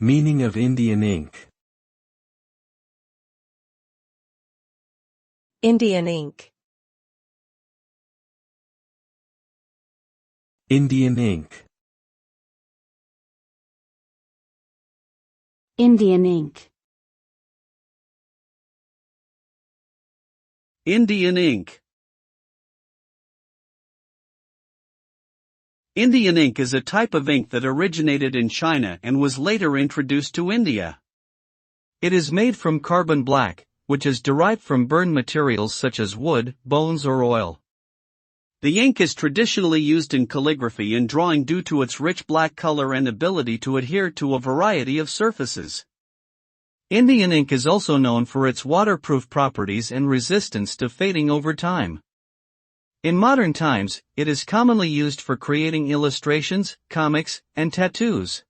Meaning of Indian ink. Indian ink. Indian ink. Indian ink. Indian ink. Indian ink is a type of ink that originated in China and was later introduced to India. It is made from carbon black, which is derived from burned materials such as wood, bones or oil. The ink is traditionally used in calligraphy and drawing due to its rich black color and ability to adhere to a variety of surfaces. Indian ink is also known for its waterproof properties and resistance to fading over time. In modern times, it is commonly used for creating illustrations, comics, and tattoos.